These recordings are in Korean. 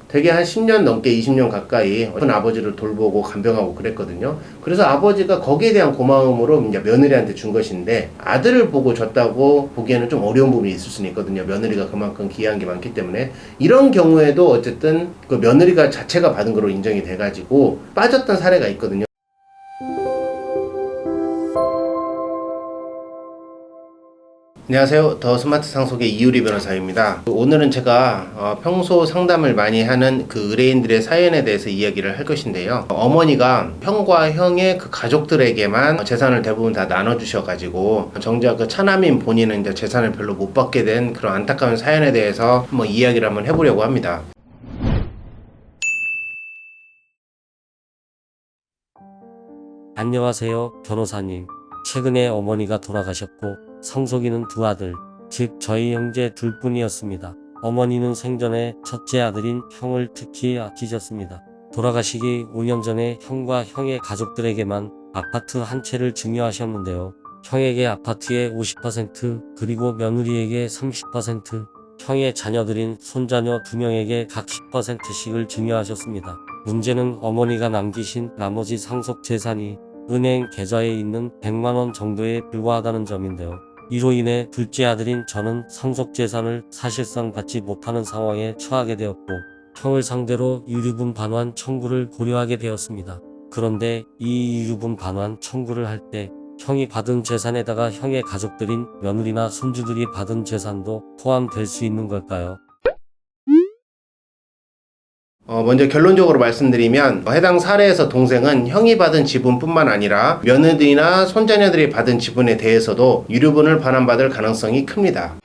되게 한 10년 넘게 20년 가까이 큰 아버지를 돌보고 간병하고 그랬거든요. 그래서 아버지가 거기에 대한 고마움으로 이제 며느리한테 준 것인데, 아들을 보고 줬다고 보기에는 좀 어려운 부분이 있을 수는 있거든요. 며느리가 그만큼 귀한 게 많기 때문에. 이런 경우에도 어쨌든 그 며느리가 자체가 받은 거로 인정이 돼가지고 빠졌던 사례가 있거든요. 안녕하세요. 더 스마트 상속의 이유리 변호사입니다. 오늘은 제가 평소 상담을 많이 하는 그 의뢰인들의 사연에 대해서 이야기를 할 것인데요. 어머니가 형과 형의 그 가족들에게만 재산을 대부분 다 나눠주셔가지고 정작 그 차남인 본인은 이제 재산을 별로 못 받게 된 그런 안타까운 사연에 대해서 한번 이야기를 한번 해보려고 합니다. 안녕하세요, 변호사님. 최근에 어머니가 돌아가셨고 상속인은 두 아들, 즉 저희 형제 둘뿐이었습니다. 어머니는 생전에 첫째 아들인 형을 특히 아끼셨습니다. 돌아가시기 5년 전에 형과 형의 가족들에게만 아파트 한 채를 증여하셨는데요. 형에게 아파트의 50%, 그리고 며느리에게 30%, 형의 자녀들인 손자녀 2명에게 각 10%씩을 증여하셨습니다. 문제는 어머니가 남기신 나머지 상속 재산이 은행 계좌에 있는 100만원 정도에 불과하다는 점인데요. 이로 인해 둘째 아들인 저는 상속 재산을 사실상 받지 못하는 상황에 처하게 되었고, 형을 상대로 유류분 반환 청구를 고려하게 되었습니다. 그런데 이 유류분 반환 청구를 할 때 형이 받은 재산에다가 형의 가족들인 며느리나 손주들이 받은 재산도 포함될 수 있는 걸까요? 먼저 결론적으로 말씀드리면, 해당 사례에서 동생은 형이 받은 지분뿐만 아니라 며느리나 손자녀들이 받은 지분에 대해서도 유류분을 반환받을 가능성이 큽니다.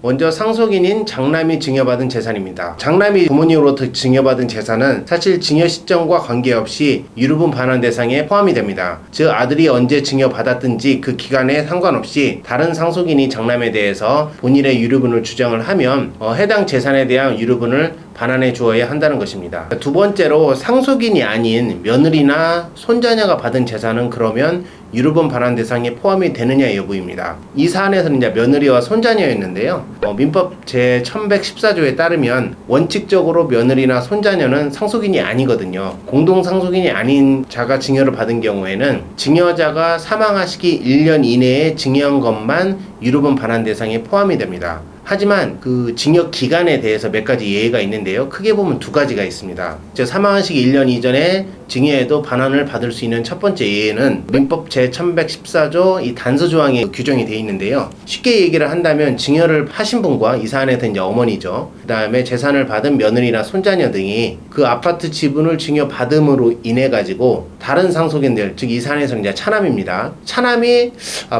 먼저 상속인인 장남이 증여받은 재산입니다. 장남이 부모님으로부터 증여받은 재산은 사실 증여 시점과 관계없이 유류분 반환 대상에 포함이 됩니다. 즉 아들이 언제 증여받았든지 그 기간에 상관없이 다른 상속인이 장남에 대해서 본인의 유류분을 주장을 하면 해당 재산에 대한 유류분을 반환해 주어야 한다는 것입니다. 두 번째로, 상속인이 아닌 며느리나 손자녀가 받은 재산은 그러면 유류분 반환 대상에 포함이 되느냐 여부입니다. 이 사안에서는 이제 며느리와 손자녀였는데요. 민법 제 1114조에 따르면 원칙적으로 며느리나 손자녀는 상속인이 아니거든요. 공동 상속인이 아닌 자가 증여를 받은 경우에는 증여자가 사망하시기 1년 이내에 증여한 것만 유류분 반환 대상에 포함이 됩니다. 하지만 그 증여 기간에 대해서 몇 가지 예외가 있는데요. 크게 보면 두 가지가 있습니다. 즉 사망하시기 1년 이전에 증여해도 반환을 받을 수 있는 첫 번째 예외는 민법 제 1114조 이 단서 조항에 규정이 되어 있는데요. 쉽게 얘기를 한다면 증여를 하신 분과 이 사안에서 이제 어머니죠. 그 다음에 재산을 받은 며느리나 손자녀 등이 그 아파트 지분을 증여받음으로 인해 가지고 다른 상속인들, 즉 이 사안에서는 이제 차남입니다. 차남이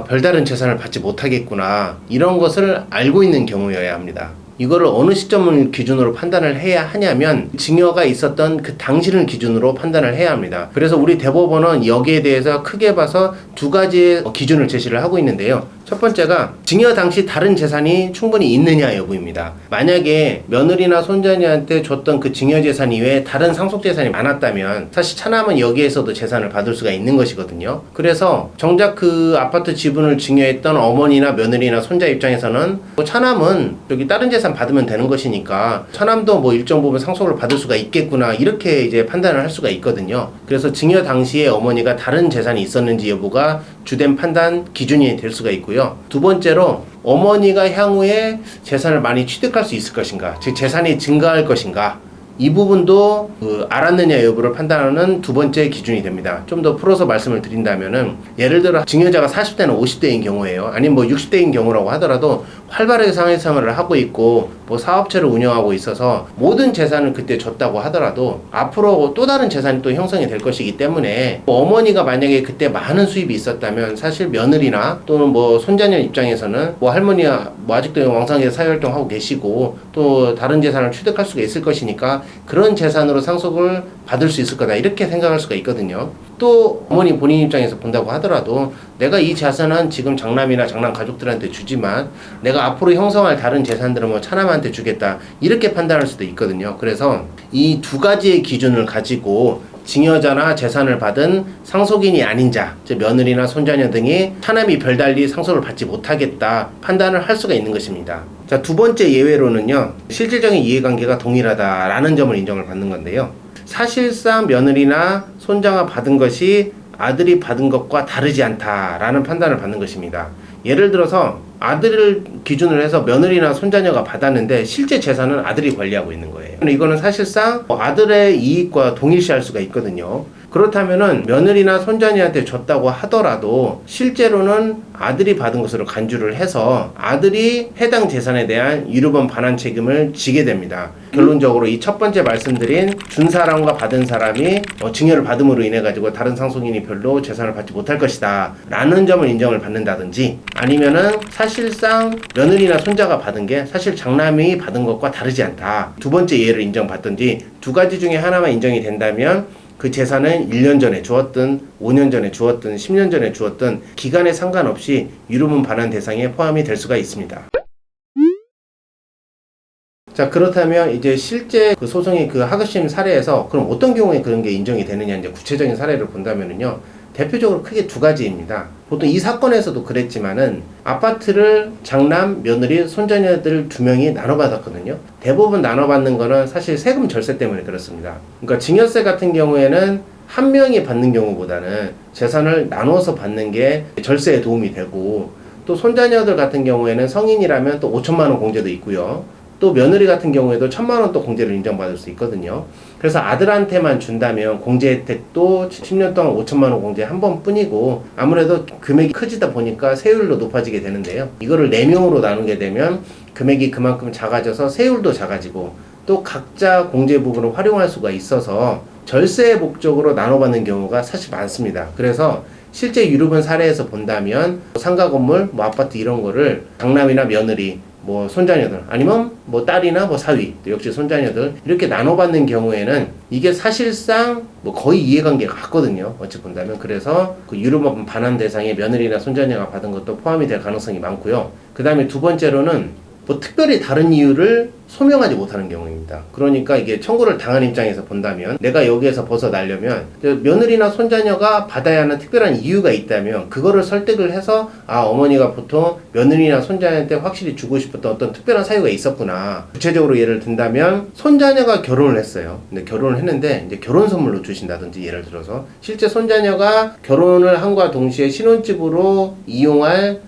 별다른 재산을 받지 못하겠구나, 이런 것을 알고 있는 경우여야 합니다. 이거를 어느 시점을 기준으로 판단을 해야 하냐면 증여가 있었던 그 당시를 기준으로 판단을 해야 합니다. 그래서 우리 대법원은 여기에 대해서 크게 봐서 두 가지의 기준을 제시를 하고 있는데요. 첫 번째가 증여 당시 다른 재산이 충분히 있느냐 여부입니다. 만약에 며느리나 손자녀한테 줬던 그 증여 재산 이외에 다른 상속 재산이 많았다면 사실 차남은 여기에서도 재산을 받을 수가 있는 것이거든요. 그래서 정작 그 아파트 지분을 증여했던 어머니나 며느리나 손자 입장에서는 차남은 여기 다른 재산 받으면 되는 것이니까 차남도 뭐 일정 부분 상속을 받을 수가 있겠구나, 이렇게 이제 판단을 할 수가 있거든요. 그래서 증여 당시에 어머니가 다른 재산이 있었는지 여부가 주된 판단 기준이 될 수가 있고요. 두 번째로, 어머니가 향후에 재산을 많이 취득할 수 있을 것인가, 즉 재산이 증가할 것인가, 이 부분도 알았느냐 여부를 판단하는 두 번째 기준이 됩니다. 좀 더 풀어서 말씀을 드린다면은, 예를 들어 증여자가 40대나 50대인 경우예요. 아니면 뭐 60대인 경우라고 하더라도 활발하게 사회생활을 하고 있고 뭐 사업체를 운영하고 있어서 모든 재산을 그때 줬다고 하더라도 앞으로 또 다른 재산이 또 형성이 될 것이기 때문에, 어머니가 만약에 그때 많은 수입이 있었다면 사실 며느리나 또는 뭐 손자녀 입장에서는 뭐 할머니가 뭐 아직도 왕성하게 사회활동하고 계시고 또 다른 재산을 취득할 수가 있을 것이니까 그런 재산으로 상속을 받을 수 있을 거다, 이렇게 생각할 수가 있거든요. 또 어머니 본인 입장에서 본다고 하더라도 내가 이 재산은 지금 장남이나 장남 가족들한테 주지만 내가 앞으로 형성할 다른 재산들은 뭐 차남한테 주겠다, 이렇게 판단할 수도 있거든요. 그래서 이 두 가지의 기준을 가지고 증여자나 재산을 받은 상속인이 아닌 자, 즉 며느리나 손자녀 등이 차남이 별달리 상속을 받지 못하겠다 판단을 할 수가 있는 것입니다. 자, 두 번째 예외로는요, 실질적인 이해관계가 동일하다라는 점을 인정을 받는 건데요. 사실상 며느리나 손자가 받은 것이 아들이 받은 것과 다르지 않다라는 판단을 받는 것입니다. 예를 들어서 아들을 기준으로 해서 며느리나 손자녀가 받았는데 실제 재산은 아들이 관리하고 있는 거예요. 이거는 사실상 아들의 이익과 동일시할 수가 있거든요. 그렇다면은 며느리나 손자녀한테 줬다고 하더라도 실제로는 아들이 받은 것으로 간주를 해서 아들이 해당 재산에 대한 유류분 반환 책임을 지게 됩니다. 결론적으로 이 첫 번째 말씀드린 준 사람과 받은 사람이 증여를 받음으로 인해 가지고 다른 상속인이 별로 재산을 받지 못할 것이다 라는 점을 인정을 받는다든지, 아니면은 사실상 며느리나 손자가 받은 게 사실 장남이 받은 것과 다르지 않다, 두 번째 예를 인정받든지, 두 가지 중에 하나만 인정이 된다면 그 재산은 1년 전에 주었든 5년 전에 주었든 10년 전에 주었든 기간에 상관없이 유류분 반환 대상에 포함이 될 수가 있습니다. 자, 그렇다면 이제 실제 그 소송의 그 하급심 사례에서 그럼 어떤 경우에 그런 게 인정이 되느냐, 이제 구체적인 사례를 본다면은요, 대표적으로 크게 두 가지입니다. 보통 이 사건에서도 그랬지만은 아파트를 장남, 며느리, 손자녀들 두 명이 나눠받았거든요. 대부분 나눠받는 거는 사실 세금 절세 때문에 그렇습니다. 그러니까 증여세 같은 경우에는 한 명이 받는 경우보다는 재산을 나눠서 받는 게 절세에 도움이 되고, 또 손자녀들 같은 경우에는 성인이라면 또 5천만 원 공제도 있고요. 또 며느리 같은 경우에도 1,000만 원 또 공제를 인정받을 수 있거든요. 그래서 아들한테만 준다면 공제 혜택도 10년 동안 5천만 원 공제 한 번뿐이고, 아무래도 금액이 커지다 보니까 세율도 높아지게 되는데요. 이거를 4명으로 나누게 되면 금액이 그만큼 작아져서 세율도 작아지고, 또 각자 공제 부분을 활용할 수가 있어서 절세 목적으로 나눠받는 경우가 사실 많습니다. 그래서 실제 유류분 사례에서 본다면 상가 건물, 아파트 이런 거를 장남이나 며느리, 손자녀들, 아니면 딸이나 사위, 또 역시 손자녀들 이렇게 나눠받는 경우에는 이게 사실상 거의 이해관계가 같거든요. 어찌 본다면. 그래서 그 유류분 반환 대상에 며느리나 손자녀가 받은 것도 포함이 될 가능성이 많고요. 그 다음에 두 번째로는 특별히 다른 이유를 소명하지 못하는 경우입니다. 그러니까 이게 청구를 당한 입장에서 본다면 내가 여기에서 벗어나려면 며느리나 손자녀가 받아야 하는 특별한 이유가 있다면 그거를 설득을 해서 어머니가 보통 며느리나 손자녀한테 확실히 주고 싶었던 어떤 특별한 사유가 있었구나. 구체적으로 예를 든다면 손자녀가 결혼을 했어요. 근데 결혼을 했는데 이제 결혼 선물로 주신다든지, 예를 들어서 실제 손자녀가 결혼을 함과 동시에 신혼집으로 이용할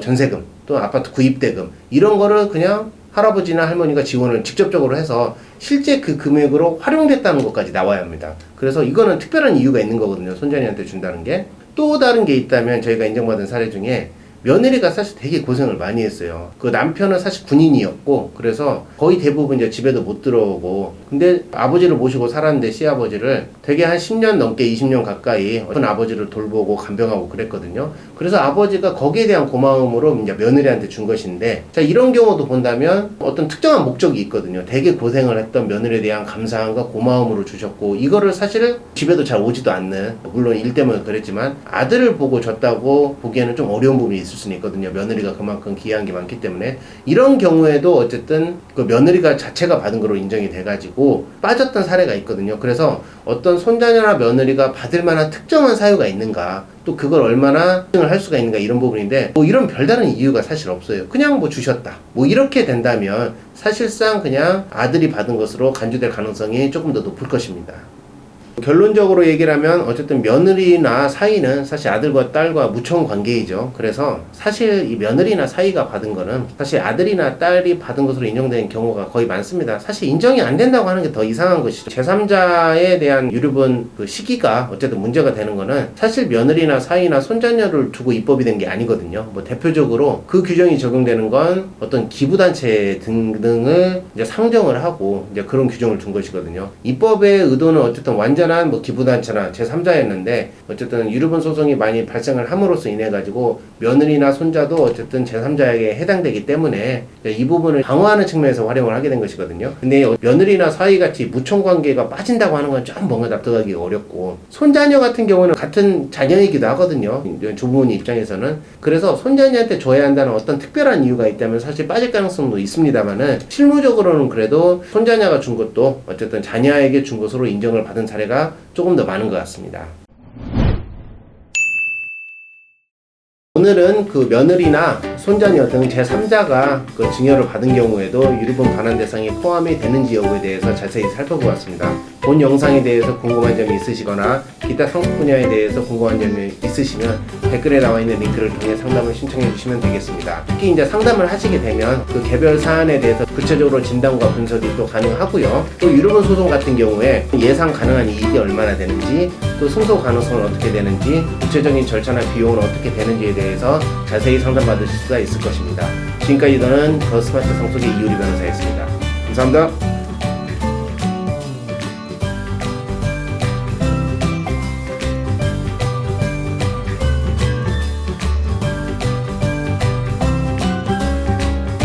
전세금, 또 아파트 구입대금 이런 거를 그냥 할아버지나 할머니가 지원을 직접적으로 해서 실제 그 금액으로 활용됐다는 것까지 나와야 합니다. 그래서 이거는 특별한 이유가 있는 거거든요. 손자녀한테 준다는 게. 또 다른 게 있다면 저희가 인정받은 사례 중에 며느리가 사실 되게 고생을 많이 했어요. 그 남편은 사실 군인이었고, 그래서 거의 대부분 이제 집에도 못 들어오고, 근데 아버지를 모시고 살았는데 시아버지를 되게 한 10년 넘게 20년 가까이 큰 아버지를 돌보고 간병하고 그랬거든요. 그래서 아버지가 거기에 대한 고마움으로 이제 며느리한테 준 것인데, 자, 이런 경우도 본다면 어떤 특정한 목적이 있거든요. 되게 고생을 했던 며느리에 대한 감사함과 고마움으로 주셨고, 이거를 사실 집에도 잘 오지도 않는, 물론 일 때문에 그랬지만 아들을 보고 줬다고 보기에는 좀 어려운 부분이 있을 수는 있거든요. 며느리가 그만큼 귀한 게 많기 때문에. 이런 경우에도 어쨌든 그 며느리가 자체가 받은 거로 인정이 돼가지고 빠졌던 사례가 있거든요. 그래서 어떤 손자녀나 며느리가 받을 만한 특정한 사유가 있는가, 또 그걸 얼마나 증을 할 수가 있는가, 이런 부분인데 이런 별다른 이유가 사실 없어요. 그냥 주셨다 이렇게 된다면 사실상 그냥 아들이 받은 것으로 간주될 가능성이 조금 더 높을 것입니다. 결론적으로 얘기를 하면 어쨌든 며느리나 사위는 사실 아들과 딸과 무총 관계이죠. 그래서 사실 이 며느리나 사위가 받은 거는 사실 아들이나 딸이 받은 것으로 인정되는 경우가 거의 많습니다. 사실 인정이 안 된다고 하는 게 더 이상한 것이죠. 제3자에 대한 유류분 그 시기가 어쨌든 문제가 되는 거는 사실 며느리나 사위나 손자녀를 두고 입법이 된 게 아니거든요. 대표적으로 그 규정이 적용되는 건 어떤 기부단체 등등을 이제 상정을 하고 이제 그런 규정을 둔 것이거든요. 입법의 의도는 어쨌든 완전한 기부단체나 제3자였는데 어쨌든 유류분 소송이 많이 발생을 함으로써 인해 가지고 며느리나 손자도 어쨌든 제3자에게 해당되기 때문에 이 부분을 방어하는 측면에서 활용을 하게 된 것이거든요. 근데 며느리나 사위같이 무총관계가 빠진다고 하는 건 좀 뭔가 납득하기 어렵고, 손자녀 같은 경우는 같은 자녀이기도 하거든요. 조부모님 입장에서는. 그래서 손자녀한테 줘야 한다는 어떤 특별한 이유가 있다면 사실 빠질 가능성도 있습니다만은 실무적으로는 그래도 손자녀가 준 것도 어쨌든 자녀에게 준 것으로 인정을 받은 사례가 사례가 조금 더 많은 것 같습니다. 오늘은 그 며느리나 손자녀 등 제3자가 그 증여를 받은 경우에도 유류분 반환 대상에 포함이 되는지 여부에 대해서 자세히 살펴보았습니다. 본 영상에 대해서 궁금한 점이 있으시거나 기타 상속 분야에 대해서 궁금한 점이 있으시면 댓글에 나와 있는 링크를 통해 상담을 신청해 주시면 되겠습니다. 특히 이제 상담을 하시게 되면 그 개별 사안에 대해서 구체적으로 진단과 분석이 또 가능하고요. 또 유류분 소송 같은 경우에 예상 가능한 이익이 얼마나 되는지, 또 승소 가능성은 어떻게 되는지, 구체적인 절차나 비용은 어떻게 되는지에 대해서 자세히 상담받으실 수가 있을 것입니다. 지금까지 저는 더 스마트 상속의 이효리 변호사였습니다. 감사합니다.